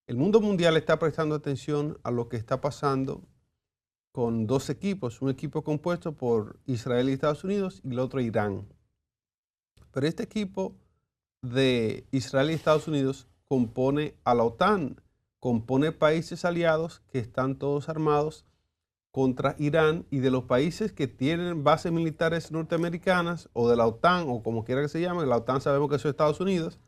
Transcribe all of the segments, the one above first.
El mundo mundial está prestando atención a lo que está pasando con dos equipos, un equipo compuesto por Israel y Estados Unidos y el otro Irán. Pero este equipo de Israel y Estados Unidos compone a la OTAN, compone países aliados que están todos armados contra Irán, y de los países que tienen bases militares norteamericanas o de la OTAN o como quiera que se llame, la OTAN sabemos que eso es Estados Unidos,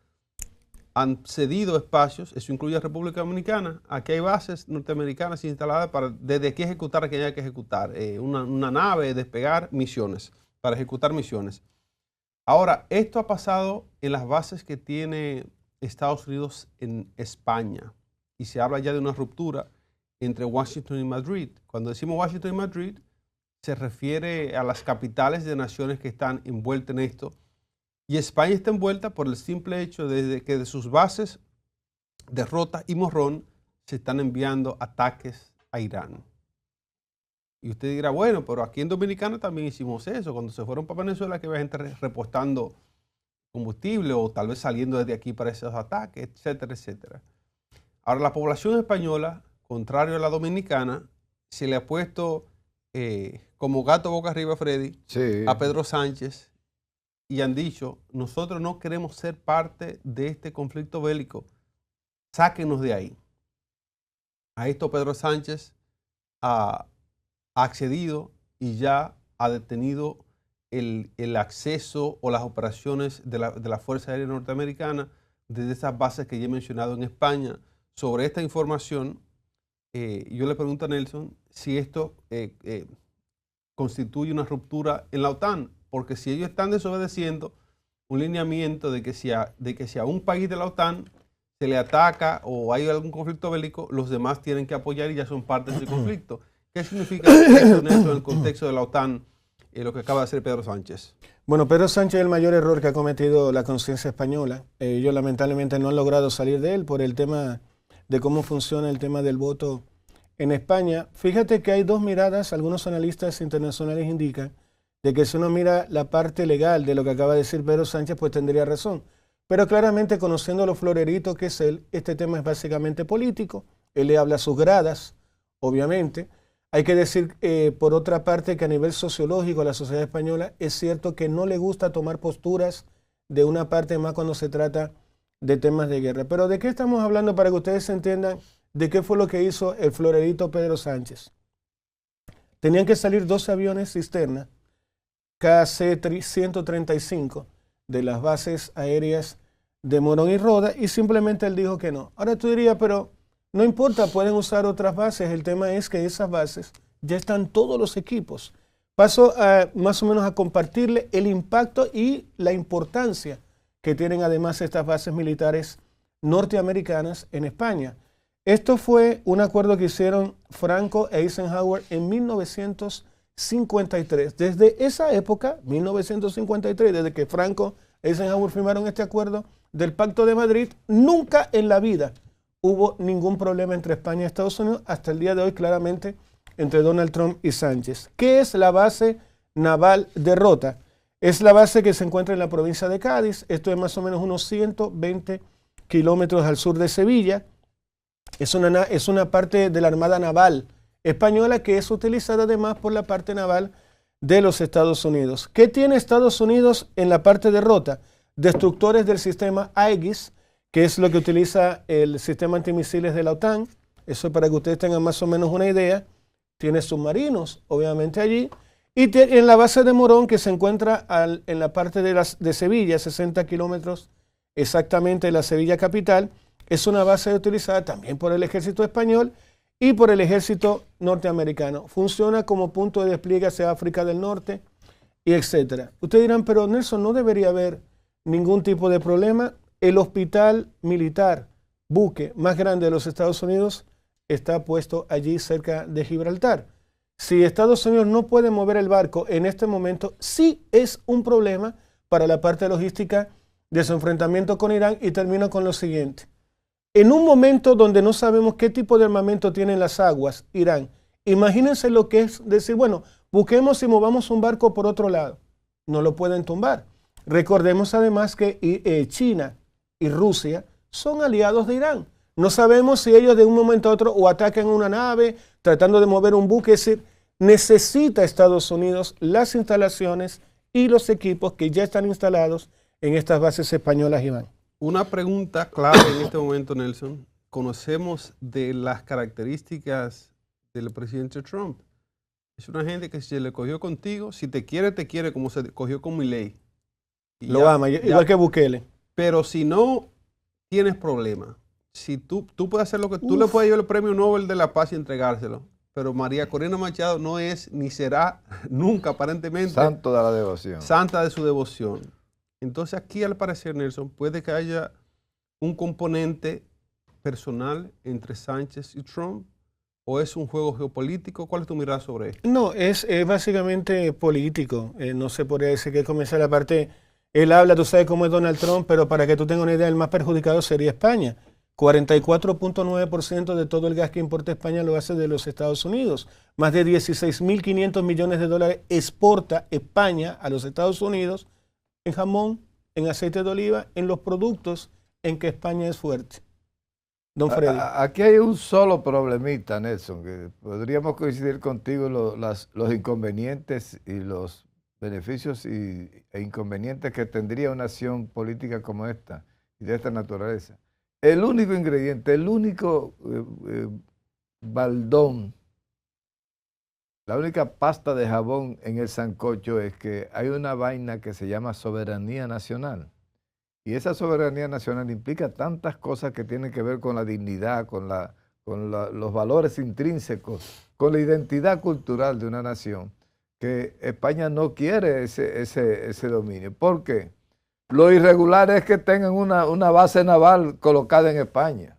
han cedido espacios, eso incluye a República Dominicana. Aquí hay bases norteamericanas instaladas para desde aquí ejecutar a quien haya que ejecutar, una nave, despegar misiones, para ejecutar misiones. Ahora, esto ha pasado en las bases que tiene Estados Unidos en España, y se habla ya de una ruptura entre Washington y Madrid. Cuando decimos Washington y Madrid, se refiere a las capitales de naciones que están envueltas en esto. Y España está envuelta por el simple hecho de que de sus bases de Rota y Morrón se están enviando ataques a Irán. Y usted dirá, bueno, pero aquí en Dominicana también hicimos eso. Cuando se fueron para Venezuela, que había gente repostando combustible o tal vez saliendo desde aquí para esos ataques, etcétera, etcétera. Ahora, la población española, contrario a la dominicana, se le ha puesto como gato boca arriba, Freddy, sí, a Pedro Sánchez, y han dicho, nosotros no queremos ser parte de este conflicto bélico, sáquenos de ahí. A esto Pedro Sánchez ha accedido y ya ha detenido el acceso o las operaciones de la Fuerza Aérea Norteamericana desde esas bases que ya he mencionado en España. Sobre esta información, yo le pregunto a Nelson si esto constituye una ruptura en la OTAN, porque si ellos están desobedeciendo un lineamiento de que si a un país de la OTAN se le ataca o hay algún conflicto bélico, los demás tienen que apoyar y ya son parte de ese conflicto. ¿Qué significa eso en el contexto de la OTAN, lo que acaba de hacer Pedro Sánchez? Bueno, Pedro Sánchez es el mayor error que ha cometido la conciencia española. Ellos lamentablemente no han logrado salir de él por el tema de cómo funciona el tema del voto en España. Fíjate que hay dos miradas, algunos analistas internacionales indican de que si uno mira la parte legal de lo que acaba de decir Pedro Sánchez, pues tendría razón. Pero claramente, conociendo lo florerito que es él, este tema es básicamente político. Él le habla a sus gradas, obviamente. Hay que decir, por otra parte, que a nivel sociológico, a la sociedad española, es cierto que no le gusta tomar posturas de una parte más cuando se trata de temas de guerra. Pero ¿de qué estamos hablando para que ustedes entiendan de qué fue lo que hizo el florerito Pedro Sánchez? Tenían que salir 12 aviones cisterna KC-135 de las bases aéreas de Morón y Roda, y simplemente él dijo que no. Ahora tú dirías, pero no importa, pueden usar otras bases. El tema es que esas bases ya están todos los equipos. Paso más o menos a compartirle el impacto y la importancia que tienen además estas bases militares norteamericanas en España. Esto fue un acuerdo que hicieron Franco e Eisenhower en 1953. Desde esa época, 1953, desde que Franco e Eisenhower firmaron este acuerdo del Pacto de Madrid, nunca en la vida hubo ningún problema entre España y Estados Unidos, hasta el día de hoy claramente entre Donald Trump y Sánchez. ¿Qué es la base naval de Rota? Es la base que se encuentra en la provincia de Cádiz. Esto es más o menos unos 120 kilómetros al sur de Sevilla. Es una parte de la Armada Naval Española que es utilizada además por la parte naval de los Estados Unidos. ¿Qué tiene Estados Unidos en la parte de Rota? Destructores del sistema Aegis, que es lo que utiliza el sistema antimisiles de la OTAN. Eso para que ustedes tengan más o menos una idea. Tiene submarinos, obviamente, allí. Y en la base de Morón, que se encuentra en la parte de Sevilla, 60 kilómetros exactamente de la Sevilla capital, es una base utilizada también por el ejército español y por el ejército norteamericano. Funciona como punto de despliegue hacia África del Norte, y etcétera. Ustedes dirán, pero Nelson, no debería haber ningún tipo de problema. El hospital militar, buque más grande de los Estados Unidos, está puesto allí cerca de Gibraltar. Si Estados Unidos no puede mover el barco en este momento, sí es un problema para la parte logística de su enfrentamiento con Irán. Y termino con lo siguiente. En un momento donde no sabemos qué tipo de armamento tienen las aguas, Irán, imagínense lo que es decir, bueno, busquemos y movamos un barco por otro lado. No lo pueden tumbar. Recordemos además que China y Rusia son aliados de Irán. No sabemos si ellos de un momento a otro o atacan una nave tratando de mover un buque. Es decir, necesita Estados Unidos las instalaciones y los equipos que ya están instalados en estas bases españolas, Iván. Una pregunta clave en este momento, Nelson. Conocemos de las características del presidente Trump. Es una gente que se le cogió contigo, si te quiere como se cogió con Milei. Lo ama, igual que Bukele. Pero si no tienes problema, si tú puedes hacer lo que tú le puedes llevar el premio Nobel de la Paz y entregárselo, pero María Corina Machado no es ni será nunca aparentemente santo de la devoción. Santa de su devoción. Entonces aquí al parecer, Nelson, puede que haya un componente personal entre Sánchez y Trump, o es un juego geopolítico. ¿Cuál es tu mirada sobre esto? No, es básicamente político. No se podría decir que comienza la parte. Él habla, tú sabes cómo es Donald Trump, pero para que tú tengas una idea, el más perjudicado sería España. 44.9% de todo el gas que importa España lo hace de los Estados Unidos. Más de 16.500 millones de dólares exporta España a los Estados Unidos en jamón, en aceite de oliva, en los productos en que España es fuerte. Don Freddy. Aquí hay un solo problemita, Nelson, que podríamos coincidir contigo los inconvenientes y los beneficios e inconvenientes que tendría una acción política como esta y de esta naturaleza. El único ingrediente, el único baldón, la única pasta de jabón en el sancocho es que hay una vaina que se llama soberanía nacional. Y esa soberanía nacional implica tantas cosas que tienen que ver con la dignidad, con los valores intrínsecos, con la identidad cultural de una nación, que España no quiere ese dominio. ¿Por qué? Lo irregular es que tengan una base naval colocada en España.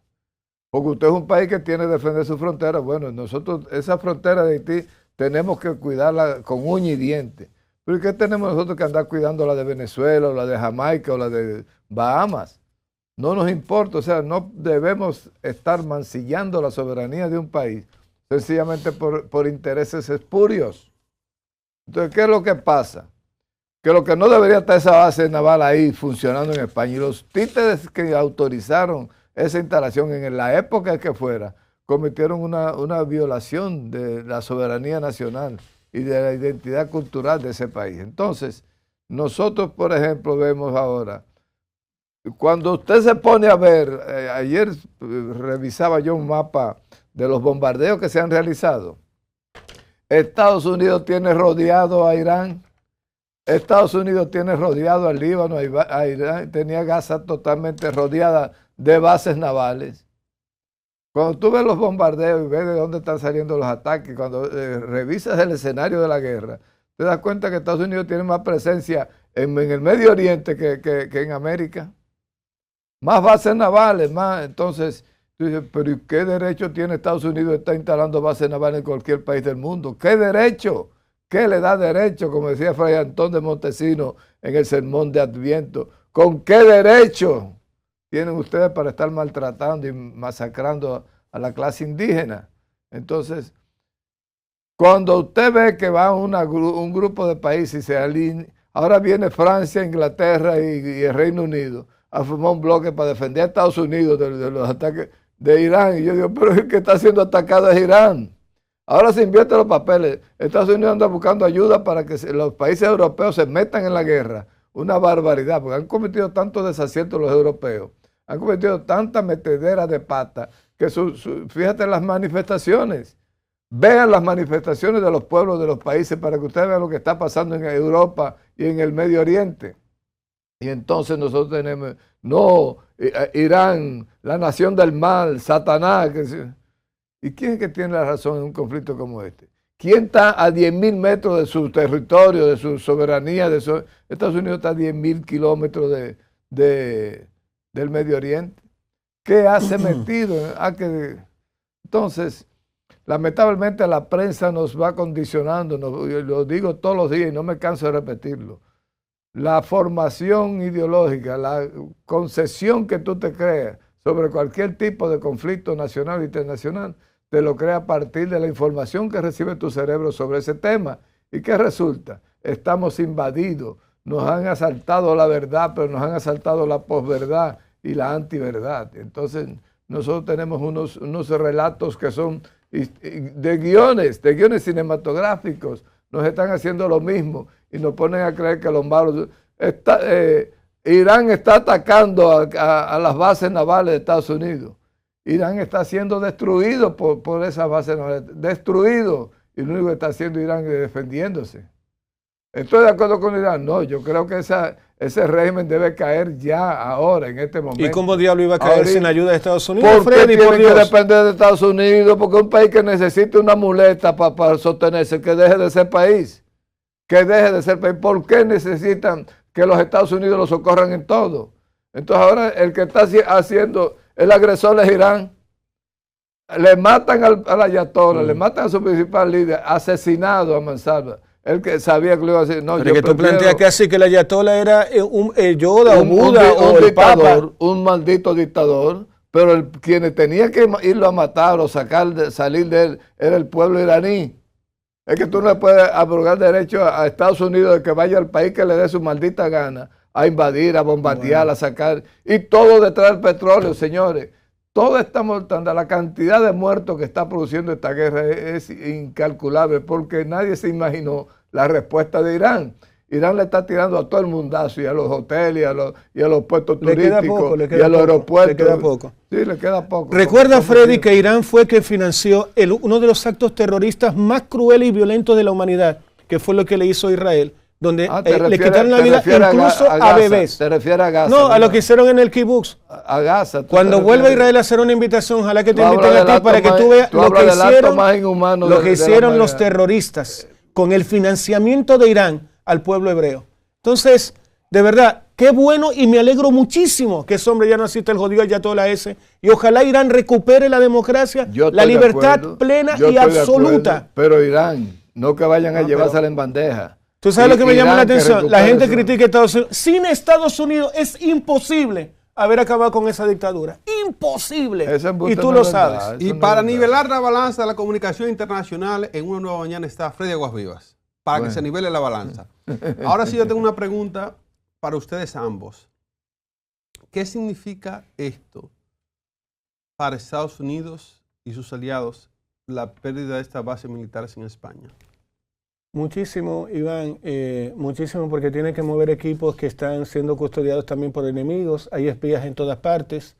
Porque usted es un país que tiene que defender su frontera. Bueno, nosotros esa frontera de Haití tenemos que cuidarla con uña y diente. ¿Pero qué tenemos nosotros que andar cuidando la de Venezuela, o la de Jamaica, o la de Bahamas? No nos importa, o sea, no debemos estar mancillando la soberanía de un país sencillamente por intereses espurios. Entonces, ¿qué es lo que pasa? Que lo que no debería estar esa base naval ahí funcionando en España, y los títeres que autorizaron esa instalación en la época que fuera, cometieron una violación de la soberanía nacional y de la identidad cultural de ese país. Entonces, nosotros, por ejemplo, vemos ahora, cuando usted se pone a ver, ayer revisaba yo un mapa de los bombardeos que se han realizado. Estados Unidos tiene rodeado a Irán, Estados Unidos tiene rodeado al Líbano, a Irán, tenía Gaza totalmente rodeada de bases navales. Cuando tú ves los bombardeos y ves de dónde están saliendo los ataques, cuando revisas el escenario de la guerra, te das cuenta que Estados Unidos tiene más presencia en el Medio Oriente que en América. Más bases navales, más. Entonces, tú dices, pero ¿y qué derecho tiene Estados Unidos de estar instalando bases navales en cualquier país del mundo? ¿Qué derecho? ¿Qué le da derecho? Como decía Fray Antón de Montesinos en el Sermón de Adviento. ¿Con qué derecho tienen ustedes para estar maltratando y masacrando a la clase indígena? Entonces, cuando usted ve que va un grupo de países y se alinea, ahora viene Francia, Inglaterra y el Reino Unido a formar un bloque para defender a Estados Unidos de los ataques de Irán. Y yo digo, pero el que está siendo atacado es Irán. Ahora se invierten los papeles. Estados Unidos anda buscando ayuda para que los países europeos se metan en la guerra. Una barbaridad, porque han cometido tantos desaciertos los europeos. Han cometido tanta metedera de pata que fíjate las manifestaciones. Vean las manifestaciones de los pueblos de los países para que ustedes vean lo que está pasando en Europa y en el Medio Oriente. Y entonces nosotros tenemos, no, Irán, la nación del mal, Satanás. ¿Y quién es que tiene la razón en un conflicto como este? ¿Quién está a 10.000 metros de su territorio, de su soberanía? Estados Unidos está a 10.000 kilómetros del Medio Oriente. ¿Qué hace metido? Entonces, lamentablemente la prensa nos va condicionando, lo digo todos los días y no me canso de repetirlo. La formación ideológica, la concesión que tú te creas sobre cualquier tipo de conflicto nacional o internacional, te lo crea a partir de la información que recibe tu cerebro sobre ese tema. ¿Y qué resulta? Estamos invadidos, nos han asaltado la verdad, pero nos han asaltado la posverdad y la antiverdad. Entonces, nosotros tenemos unos relatos que son de guiones cinematográficos. Nos están haciendo lo mismo y nos ponen a creer que los malos... Irán está atacando a las bases navales de Estados Unidos. Irán está siendo destruido por esas bases navales. Destruido. Y lo único que está haciendo Irán es defendiéndose. ¿Estoy de acuerdo con Irán? No, yo creo que ese régimen debe caer ya, ahora, en este momento. ¿Y cómo diablo iba a caer sin ayuda de Estados Unidos? ¿Por qué tiene que depender de Estados Unidos? Porque es un país que necesita una muleta para sostenerse, que deje de ser país. Que deje de ser país. ¿Por qué necesitan que los Estados Unidos lo socorran en todo? Entonces ahora el que está haciendo, el agresor es Irán. Le matan al ayatollah, le matan a su principal líder, asesinado a mansalva. El que sabía que lo iba a hacer. No, pero que tú planteas que así que el ayatollah era Yoda o Buda o el dictador, un maldito dictador, pero quienes tenían que irlo a matar o salir de él era el pueblo iraní. Es que tú no le puedes abrogar derecho a Estados Unidos de que vaya al país que le dé su maldita gana a invadir, a bombardear, a sacar, y todo detrás del petróleo, señores. Todo está mortando. La cantidad de muertos que está produciendo esta guerra es incalculable, porque nadie se imaginó la respuesta de Irán. Irán le está tirando a todo el mundazo, y a los hoteles, y a los puestos turísticos, y a los aeropuertos. Le queda poco. Sí, le queda poco. Recuerda, Freddy, que Irán fue que financió uno de los actos terroristas más crueles y violentos de la humanidad, que fue lo que le hizo a Israel, donde le quitaron la vida incluso a bebés. ¿Te refieres a Gaza? No, a lo que hicieron en el kibbutz. A Gaza. Cuando vuelva a Israel a hacer una invitación, ojalá que te inviten a ti para que tú veas lo que hicieron los terroristas con el financiamiento de Irán al pueblo hebreo. Entonces, de verdad, qué bueno, y me alegro muchísimo que ese hombre ya no asiste el jodido ayatollah ese, y ojalá Irán recupere la democracia, la libertad plena y absoluta. Pero Irán, no que vayan a llevársela en bandeja. ¿Tú sabes lo que me llama la atención? La gente critica a Estados Unidos. Sin Estados Unidos es imposible haber acabado con esa dictadura. Imposible. Y tú lo sabes. Y para nivelar la balanza de la comunicación internacional, en Una Nueva Mañana está Freddy Aguas Vivas, para que se nivele la balanza. Ahora sí yo tengo una pregunta para ustedes ambos. ¿Qué significa esto para Estados Unidos y sus aliados, la pérdida de estas bases militares en España? Muchísimo, Iván, muchísimo, porque tiene que mover equipos que están siendo custodiados también por enemigos, hay espías en todas partes,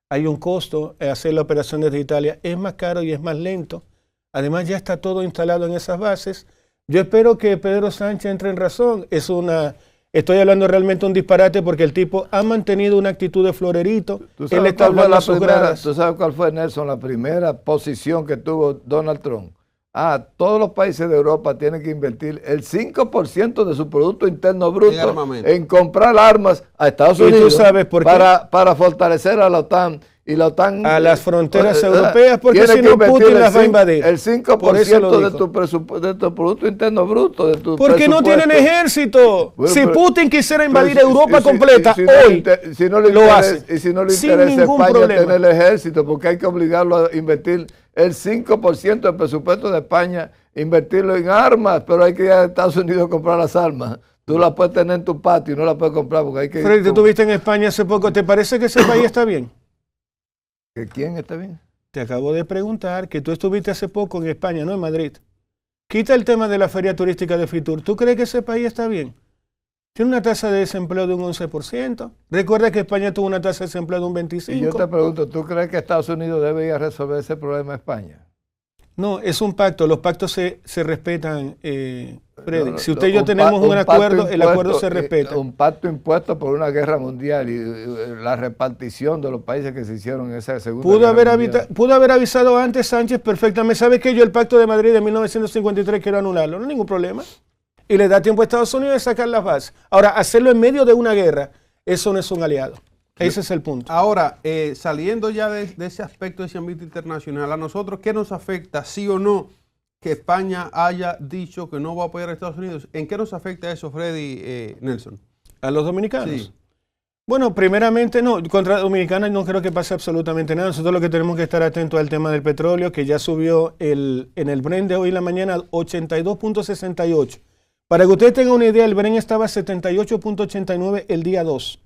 hay un costo, hacer la operación desde Italia es más caro y es más lento, además ya está todo instalado en esas bases. Yo espero que Pedro Sánchez entre en razón, estoy hablando realmente un disparate porque el tipo ha mantenido una actitud de florerito, él está hablando a sus gradas. ¿Tú sabes cuál fue, Nelson, la primera posición que tuvo Donald Trump? Todos los países de Europa tienen que invertir el 5% de su Producto Interno Bruto en comprar armas a Estados Unidos. ¿Y tú sabes por qué? Para fortalecer a la OTAN. Y la OTAN, a las fronteras europeas, porque si no Putin las va a invadir. El 5% de tu Producto Interno Bruto. Porque no tienen ejército. Bueno, si Putin quisiera invadir Europa completa, hoy lo hace. Y si no le interesa a España tener el ejército, porque hay que obligarlo a invertir el 5% del presupuesto de España, invertirlo en armas, pero hay que ir a Estados Unidos a comprar las armas. Tú las puedes tener en tu patio y no las puedes comprar porque hay que... Freddy, tú estuviste en España hace poco. ¿Te parece que ese país está bien? ¿Que quién está bien? Te acabo de preguntar que tú estuviste hace poco en España, no en Madrid. Quita el tema de la feria turística de Fitur. ¿Tú crees que ese país está bien? Tiene una tasa de desempleo de un 11%. Recuerda que España tuvo una tasa de desempleo de un 25%. Y yo te pregunto, ¿tú crees que Estados Unidos debe ir a resolver ese problema a España? No, es un pacto. Los pactos se respetan, Freddy. Si usted y yo tenemos un acuerdo, el acuerdo se respeta. Un pacto impuesto por una guerra mundial y la repartición de los países que se hicieron en esa segunda guerra mundial. Pudo haber avisado antes Sánchez perfectamente. ¿Sabe que yo el Pacto de Madrid de 1953 quiero anularlo? No hay ningún problema. Y le da tiempo a Estados Unidos de sacar las bases. Ahora, hacerlo en medio de una guerra, eso no es un aliado. Ese es el punto. Ahora, saliendo ya de ese aspecto, de ese ámbito internacional, a nosotros, ¿qué nos afecta, sí o no, que España haya dicho que no va a apoyar a Estados Unidos? ¿En qué nos afecta eso, Freddy, Nelson? ¿A los dominicanos? Sí. Bueno, primeramente no, contra Dominicana no creo que pase absolutamente nada. Nosotros lo que tenemos que estar atentos al tema del petróleo, que ya subió en el Brent de hoy en la mañana 82.68. Para que ustedes tengan una idea, el Brent estaba a 78.89 el día 2.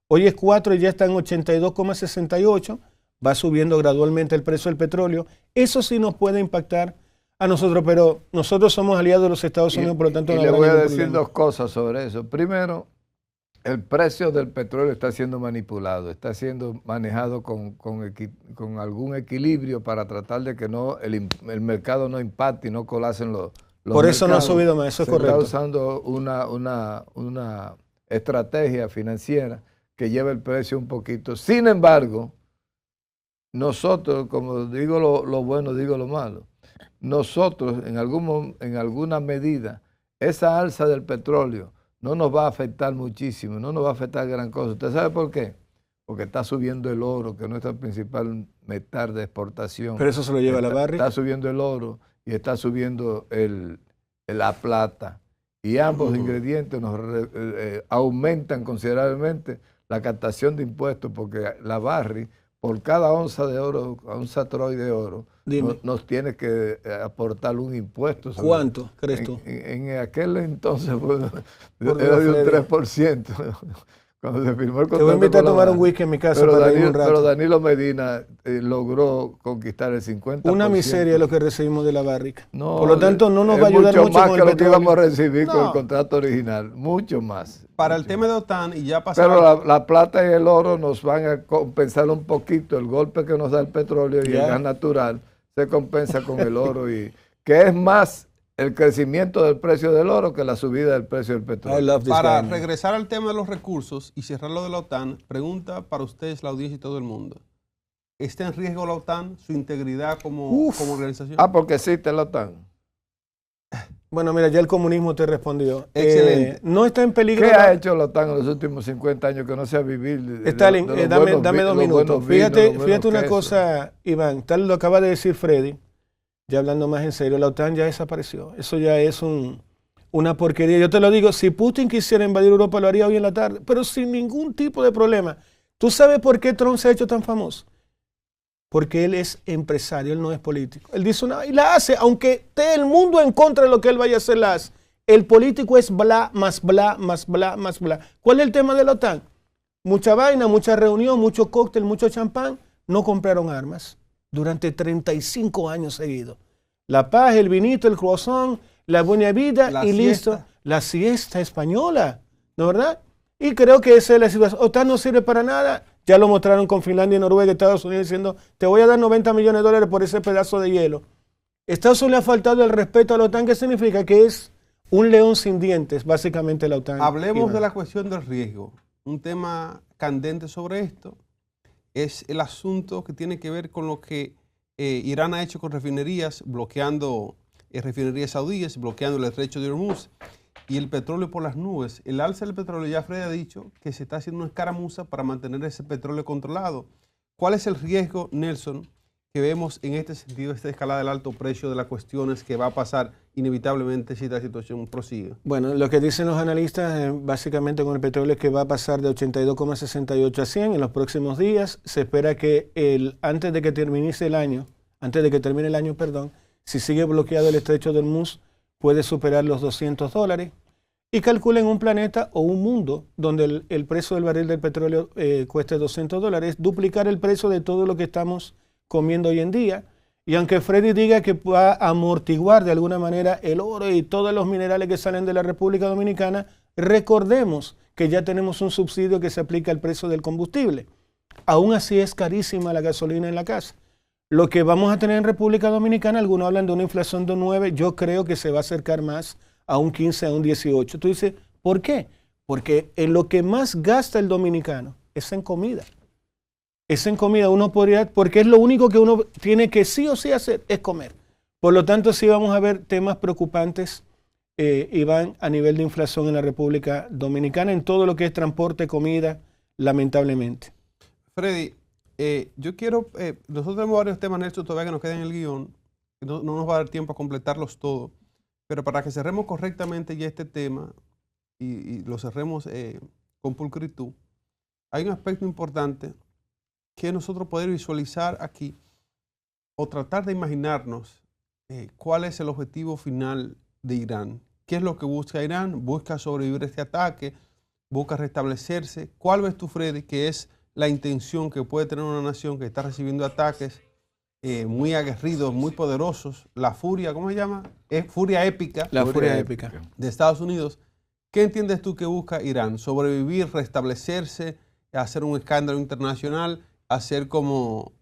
Hoy es 4 y ya está en 82.68. va subiendo gradualmente el precio del petróleo. Eso sí nos puede impactar a nosotros, pero nosotros somos aliados de los Estados Unidos, por lo tanto y no le habrá voy a ningún decir problema. dos cosas sobre eso. Primero, el precio del petróleo está siendo manipulado, está siendo manejado con algún equilibrio para tratar de que no el mercado no impacte y no colapsen los Por eso no ha mercados. subido más, eso es Se correcto. está usando una estrategia financiera que lleva el precio un poquito. Sin embargo, nosotros, como digo lo bueno, digo lo malo, nosotros en alguna medida, esa alza del petróleo no nos va a afectar muchísimo, no nos va a afectar gran cosa. ¿Usted sabe por qué? Porque está subiendo el oro, que es nuestra principal metal de exportación. Pero eso se lo lleva la Barrick. Está subiendo el oro y está subiendo la plata. Y ambos ingredientes aumentan considerablemente la captación de impuestos, porque la Barrick, por cada onza de oro, onza troy de oro, nos tiene que aportar un impuesto. ¿Cuánto crees tú? En aquel entonces era de un 3%. Cuando se firmó el contrato. Te voy a invitar a tomar un whisky en mi casa para reír un rato. Pero Danilo Medina logró conquistar el 50%. Una miseria lo que recibimos de la Barrick. No, por lo tanto, no nos va a ayudar mucho más con que el lo que petróleo. íbamos a recibir con el contrato original. Mucho más. Para el tema de OTAN, y ya pasamos. Pero la plata y el oro nos van a compensar un poquito. El golpe que nos da el petróleo y el gas natural se compensa con el oro, y que es más el crecimiento del precio del oro que la subida del precio del petróleo. Para regresar al tema de los recursos y cerrar lo de la OTAN, pregunta para ustedes, la audiencia y todo el mundo. ¿Está en riesgo la OTAN, su integridad como organización? Porque existe la OTAN. Bueno, mira, ya el comunismo te respondió. Excelente. No está en peligro. ¿Qué ha hecho la OTAN en los últimos 50 años que no sea vivir? Stalin, dame 2 minutos. Fíjate una cosa, Iván, tal lo acaba de decir Freddy, ya hablando más en serio, la OTAN ya desapareció. Eso ya es una porquería. Yo te lo digo, si Putin quisiera invadir Europa lo haría hoy en la tarde, pero sin ningún tipo de problema. ¿Tú sabes por qué Trump se ha hecho tan famoso? Porque él es empresario, él no es político. Él dice una y la hace, aunque esté el mundo en contra de lo que él vaya a hacer, la hace. El político es bla, más bla, más bla, más bla. ¿Cuál es el tema de la OTAN? Mucha vaina, mucha reunión, mucho cóctel, mucho champán. No compraron armas durante 35 años seguidos. La paz, el vinito, el croissant, la buena vida y listo. La siesta española, ¿no verdad? Y creo que esa es la situación. OTAN no sirve para nada. Ya lo mostraron con Finlandia, Noruega y Estados Unidos diciendo, te voy a dar 90 millones de dólares por ese pedazo de hielo. Estados Unidos le ha faltado el respeto a la OTAN, que significa que es un león sin dientes, básicamente la OTAN. Hablemos de la cuestión del riesgo. Un tema candente sobre esto es el asunto que tiene que ver con lo que Irán ha hecho con refinerías, bloqueando refinerías saudíes, bloqueando el estrecho de Hormuz y el petróleo por las nubes. El alza del petróleo, ya Fred ha dicho que se está haciendo una escaramuza para mantener ese petróleo controlado. ¿Cuál es el riesgo, Nelson, que vemos en este sentido, esta escalada del alto precio de las cuestiones que va a pasar inevitablemente si esta situación prosigue? Bueno, lo que dicen los analistas básicamente con el petróleo es que va a pasar de 82,68 a 100 en los próximos días. Se espera que antes de que termine el año, si sigue bloqueado el estrecho de Hormuz, puede superar los $200 y calculen un planeta o un mundo donde el precio del barril del petróleo cueste $200, duplicar el precio de todo lo que estamos comiendo hoy en día. Y aunque Freddy diga que va a amortiguar de alguna manera el oro y todos los minerales que salen de la República Dominicana, recordemos que ya tenemos un subsidio que se aplica al precio del combustible. Aún así es carísima la gasolina en la casa. Lo que vamos a tener en República Dominicana, algunos hablan de una inflación de 9, yo creo que se va a acercar más a un 15, a un 18. Tú dices, ¿por qué? Porque en lo que más gasta el dominicano es en comida. Es en comida, porque es lo único que uno tiene que sí o sí hacer, es comer. Por lo tanto, sí vamos a ver temas preocupantes, Iván, a nivel de inflación en la República Dominicana, en todo lo que es transporte, comida, lamentablemente. Freddy, yo quiero, nosotros tenemos varios temas, Nelson, todavía que nos quedan en el guión, no nos va a dar tiempo a completarlos todos, pero para que cerremos correctamente ya este tema y lo cerremos con pulcritud, hay un aspecto importante que nosotros poder visualizar aquí o tratar de imaginarnos cuál es el objetivo final de Irán. ¿Qué es lo que busca Irán? ¿Busca sobrevivir a este ataque? ¿Busca restablecerse? ¿Cuál ves tú, Freddy, que es la intención que puede tener una nación que está recibiendo ataques muy aguerridos, muy poderosos, la furia, ¿cómo se llama? Furia épica. La furia épica de Estados Unidos. ¿Qué entiendes tú que busca Irán? ¿Sobrevivir, restablecerse, hacer un escándalo internacional, hacer como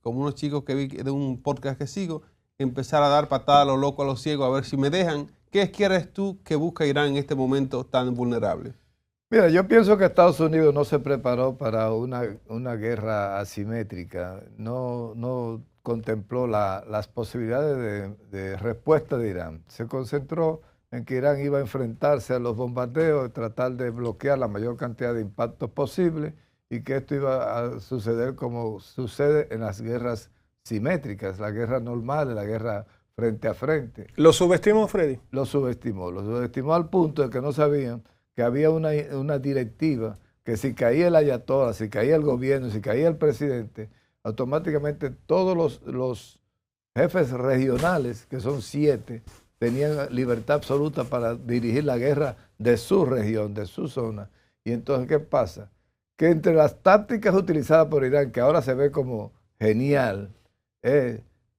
unos chicos que vi de un podcast que sigo, empezar a dar patadas a los locos, a los ciegos, a ver si me dejan? ¿Qué quieres tú que busca Irán en este momento tan vulnerable? Mira, yo pienso que Estados Unidos no se preparó para una guerra asimétrica, no contempló las posibilidades de respuesta de Irán. Se concentró en que Irán iba a enfrentarse a los bombardeos, tratar de bloquear la mayor cantidad de impactos posible y que esto iba a suceder como sucede en las guerras simétricas, la guerra normal, la guerra frente a frente. ¿Lo subestimó, Freddy? Lo subestimó al punto de que no sabían que había una directiva que si caía el ayatollah, si caía el gobierno, si caía el presidente, automáticamente todos los jefes regionales, que son 7, tenían libertad absoluta para dirigir la guerra de su región, de su zona. Y entonces, ¿qué pasa? Que entre las tácticas utilizadas por Irán, que ahora se ve como genial,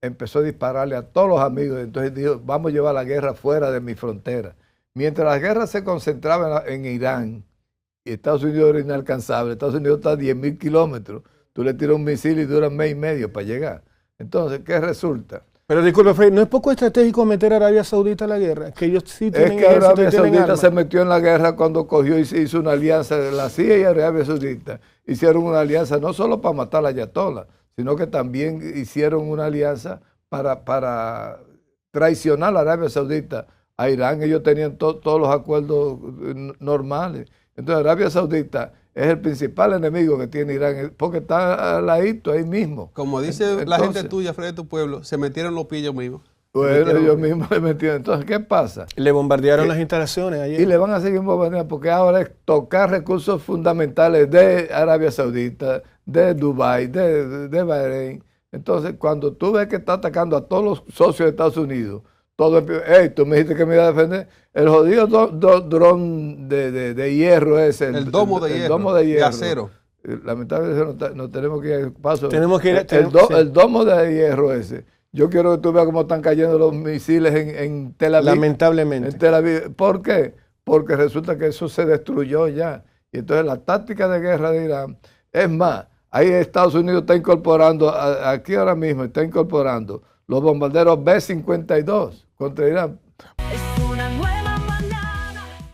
empezó a dispararle a todos los amigos. Entonces dijo, vamos a llevar la guerra fuera de mi frontera. Mientras la guerra se concentraba en Irán, y Estados Unidos era inalcanzable, Estados Unidos está a 10.000 kilómetros, tú le tiras un misil y dura mes y medio para llegar. Entonces, ¿qué resulta? Pero disculpe, Freddy, ¿no es poco estratégico meter a Arabia Saudita a la guerra? Que ellos sí tienen ejército. Es que Arabia Saudita armas. se metió en la guerra cuando cogió y se hizo una alianza de la CIA y Arabia Saudita. Hicieron una alianza no solo para matar a la ayatollah, sino que también hicieron una alianza para traicionar a Arabia Saudita. A Irán ellos tenían todos los acuerdos normales. Entonces Arabia Saudita es el principal enemigo que tiene Irán, porque está al ladito ahí mismo. Como dice la gente tuya, Freddy, de tu pueblo, se metieron los pillos mismos. Bueno, ellos mismos le metieron. Entonces, ¿qué pasa? Le bombardearon las instalaciones ayer. Y le van a seguir bombardeando porque ahora es tocar recursos fundamentales de Arabia Saudita, de Dubái, de Bahrein. Entonces, cuando tú ves que está atacando a todos los socios de Estados Unidos, todo tú me dijiste que me iba a defender. El jodido dron de hierro ese. El domo de hierro. De acero. Lamentablemente no tenemos que ir al paso. Tenemos que ir el domo de hierro ese. Yo quiero que tú veas cómo están cayendo los misiles en Tel Aviv. Lamentablemente. En Tel Aviv. ¿Por qué? Porque resulta que eso se destruyó ya. Y entonces la táctica de guerra de Irán, es más, ahí Estados Unidos está incorporando, aquí ahora mismo está incorporando los bombarderos B-52 contra Irán.